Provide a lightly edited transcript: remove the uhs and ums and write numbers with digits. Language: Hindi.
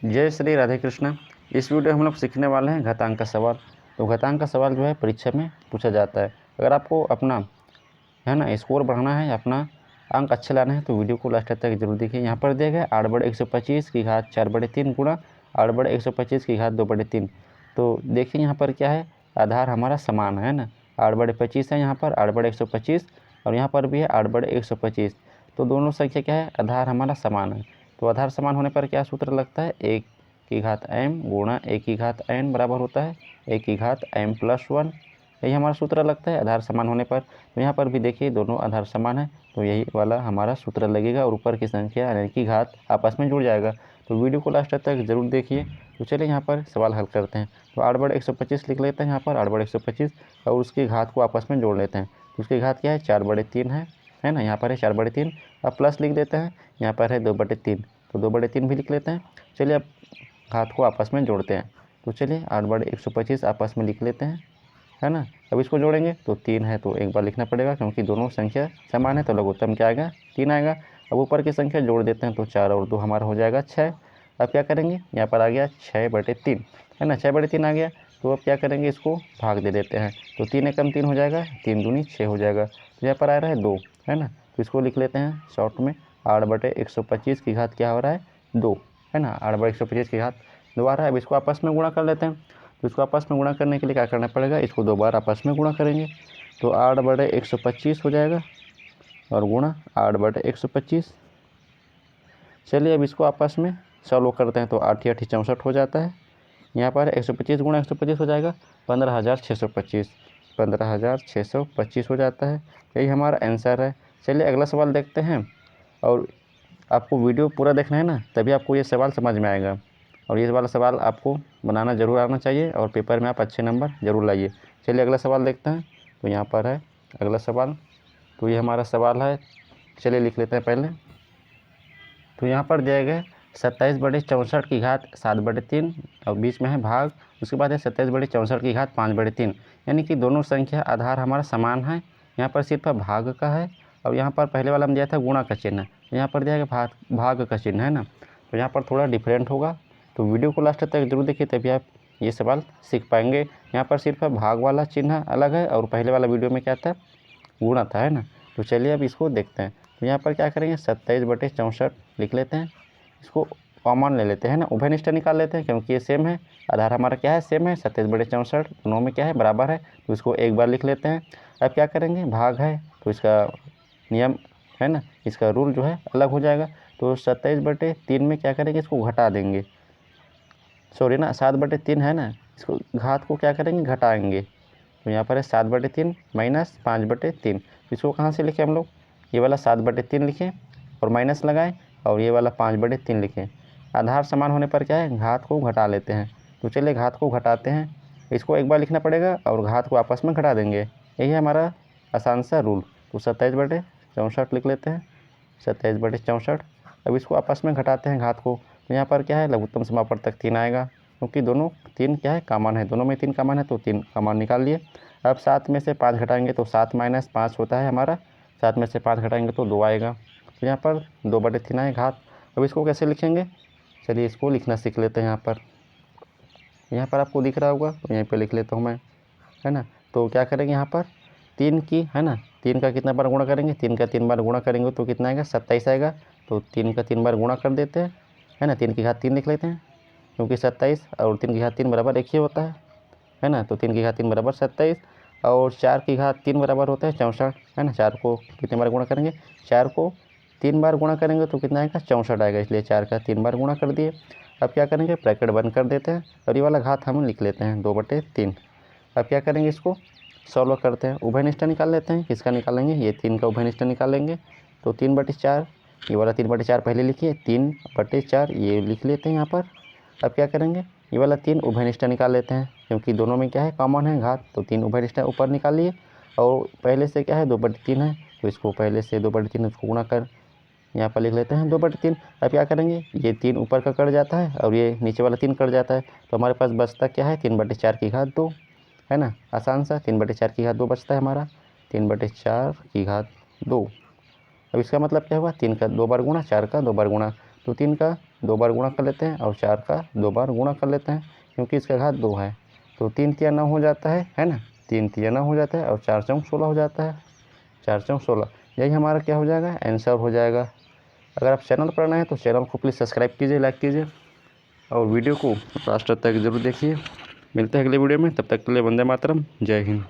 जय श्री राधे कृष्ण। इस वीडियो में हम लोग सीखने वाले हैं घातांक का सवाल। तो घातांक का सवाल जो है परीक्षा में पूछा जाता है। अगर आपको अपना स्कोर बढ़ाना है, अपना अंक अच्छे लाने हैं तो वीडियो को लास्ट तक जरूर देखिए। यहाँ पर दिया गया 8/125 की घात 4/3 गुणा 8/125 की घात 2/3। तो देखिए यहाँ पर क्या है, आधार हमारा समान है ना, 8/25 है यहाँ पर 8/125 और यहाँ पर भी है 8/125। तो दोनों संख्या क्या है, आधार हमारा समान है। तो आधार समान होने पर क्या सूत्र लगता है, 1 की घात m गुणा 1 की घात n बराबर होता है 1 की घात m+1। यही हमारा सूत्र लगता है आधार समान होने पर। तो यहाँ पर भी देखिए दोनों आधार समान है, तो यही वाला हमारा सूत्र लगेगा और ऊपर की संख्या यानी कि घात आपस में जुड़ जाएगा। तो वीडियो को लास्ट तक जरूर देखिए। तो चलिए यहाँ पर सवाल हल करते हैं। तो 8/125 लिख लेते हैं, यहाँ पर 8/125 और उसकी घात को आपस में जोड़ लेते हैं। तो उसकी घात क्या है, 4/3 है ना, यहाँ पर है 4/3। अब प्लस लिख देते हैं, यहाँ पर है 2/3, तो 2/3 भी लिख लेते हैं। चलिए अब घात को आपस में जोड़ते हैं। तो चलिए 8/125 आपस में लिख लेते हैं, है ना। अब इसको जोड़ेंगे तो 3 है तो एक बार लिखना पड़ेगा क्योंकि दोनों संख्या समान है, तो लघुत्तम क्या आएगा, 3 आएगा। अब ऊपर की संख्या जोड़ देते हैं तो 4 और 2 हमारा हो जाएगा 6। अब क्या करेंगे, यहाँ पर आ गया 6/3, है ना, 6/3 आ गया। तो अब क्या करेंगे, इसको भाग दे देते हैं। तो 3 एकम 3 हो जाएगा, 3 दूनी 6 हो जाएगा। तो यहाँ पर आ रहा है 2, है ना। तो इसको लिख लेते हैं शॉर्ट में, 8/125 की घात क्या हो रहा है, 2, है ना, 8/125 की घात 2 आ रहा है। अब इसको आपस में गुणा कर लेते हैं। तो इसको आपस में गुणा करने के लिए क्या करना पड़ेगा, इसको 2 बार आपस में गुणा करेंगे। तो 8/125 हो जाएगा और गुणा 8/125। चलिए अब इसको आपस में सॉल्व करते हैं। तो 8 8 64 हो जाता है। यहाँ पर 125 गुणा 125 हो जाएगा 15,625, 15,625 हो जाता है। यही हमारा आंसर है। चलिए अगला सवाल देखते हैं। और आपको वीडियो पूरा देखना है ना, तभी आपको ये सवाल समझ में आएगा। और ये वाला सवाल आपको बनाना ज़रूर आना चाहिए और पेपर में आप अच्छे नंबर ज़रूर लाइए। चलिए अगला सवाल देखते हैं। तो यहाँ पर है अगला सवाल। तो ये हमारा सवाल है, चलिए लिख लेते हैं पहले। तो यहाँ पर दिया गया 27/64 की घात 7/3 और बीच में है भाग। उसके बाद है 27/64 की घात 5/3, यानी कि दोनों संख्या आधार हमारा समान है। यहाँ पर सिर्फ भाग का है और यहाँ पर पहले वाला में दिया था गुणा का चिन्ह, यहाँ पर दिया गया भाग का चिन्ह, है ना। तो यहाँ पर थोड़ा डिफरेंट होगा। तो वीडियो को लास्ट तक जरूर देखिए, तभी आप ये सवाल सीख पाएंगे। यहाँ पर सिर्फ भाग वाला चिन्ह अलग है और पहले वाला वीडियो में क्या था, गुणा था, है ना। तो चलिए अब इसको देखते हैं। तो यहाँ पर क्या करेंगे, 27/64 लिख लेते हैं। इसको कॉमन ले लेते हैं ना, उभयनिष्ठ निकाल लेते हैं क्योंकि ये सेम है। आधार हमारा क्या है, सेम है, 27/64 दोनों में क्या है, बराबर है। तो इसको एक बार लिख लेते हैं। अब क्या करेंगे, भाग है तो इसका नियम है ना, इसका रूल जो है अलग हो जाएगा। तो 27/3 में क्या करेंगे, इसको घटा देंगे, सॉरी ना 7/3 है ना, इसको घात को क्या करेंगे, घटाएंगे। तो यहाँ पर है 7/3 माइनस 5/3। इसको कहाँ से लिखें हम लोग, ये वाला 7/3 लिखें और माइनस लगाएं और ये वाला 5/3 लिखें। आधार समान होने पर क्या है, घात को घटा लेते हैं। तो चलिए घात को घटाते हैं। इसको एक बार लिखना पड़ेगा और घात को आपस में घटा देंगे, यही है हमारा आसान सा रूल। तो 27/64 लिख लेते हैं, 27/64। अब इसको आपस में घटाते हैं घात को। तो यहाँ पर क्या है, लघुत्तम समापवर्तक 3 आएगा क्योंकि दोनों 3 क्या है, कॉमन है, दोनों में 3 कॉमन है तो 3 कॉमन निकाल लिए। अब 7 में से 5 घटाएंगे तो 7 - 5 होता है हमारा, 7 में से 5 घटाएंगे तो 2 आएगा। तो यहाँ पर 2/3 आए घात। अब इसको कैसे लिखेंगे, चलिए इसको लिखना सीख लेते हैं। यहाँ पर आपको दिख रहा होगा तो यहीं पे लिख लेता हूँ मैं, है ना। तो क्या करेंगे, यहाँ पर 3 की, है ना, 3 का कितना बार गुणा करेंगे, 3 का 3 बार गुणा करेंगे तो कितना आएगा, 27 आएगा। तो 3 का 3 बार गुणा कर देते हैं, है ना, 3 की घात 3 लिख लेते हैं क्योंकि 27 और 3 की घात 3 बराबर एक ही होता है ना। तो 3 की घात 3 बराबर 27 और 4 की घात 3 बराबर होता है 64, है ना। 4 को कितने बार गुणा करेंगे, 4 को 3 बार गुणा करेंगे तो कितना आएगा, 64 आएगा, इसलिए 4 का 3 बार गुणा कर दिए। अब क्या करेंगे, ब्रैकेट बंद कर देते हैं और ये वाला घात हम लिख लेते हैं 2/3। अब क्या करेंगे, इसको सॉल्व करते हैं, उभयनिष्ठ निकाल लेते हैं। किसका निकालेंगे, ये 3 का उभयनिष्ठ निकालेंगे। तो 3/4, ये वाला 3/4 पहले लिखिए, 3/4 ये लिख लेते हैं यहाँ पर। अब क्या करेंगे, ये वाला 3 उभयनिष्ठ निकाल लेते हैं क्योंकि दोनों में क्या है, कॉमन है घात। तो 3 उभयनिष्ठ ऊपर निकाल लिए और पहले से क्या है 2/3 है, तो इसको पहले से 2/3 इसको गुणा कर यहाँ पर लिख लेते हैं 2/3। अब क्या करेंगे, ये 3 ऊपर का कट जाता है और ये नीचे वाला 3 कट जाता है, तो हमारे पास बचता क्या है, 3/4 की घात 2, है ना, आसान सा। 3/4 की घात 2 बचता है हमारा, 3/4 की घात 2। अब इसका मतलब क्या हुआ, 3 का 2 बार गुणा, 4 का 2 बार गुणा। तो 3 का 2 बार गुणा कर लेते हैं और 4 का 2 बार गुणा कर लेते हैं, क्योंकि इसका घात 2 है। तो 3 तिया 9 हो जाता है ना, 3 तिया 9 हो जाता है और 4 चौक 16 हो जाता है, 4 चौक 16। यही हमारा क्या हो जाएगा, आंसर हो जाएगा। अगर आप चैनल पर नए हैं तो चैनल को प्लीज़ सब्सक्राइब कीजिए, लाइक कीजिए और वीडियो को लास्ट तक ज़रूर देखिए। मिलते हैं अगले वीडियो में, तब तक के लिए वंदे मातरम, जय हिंद।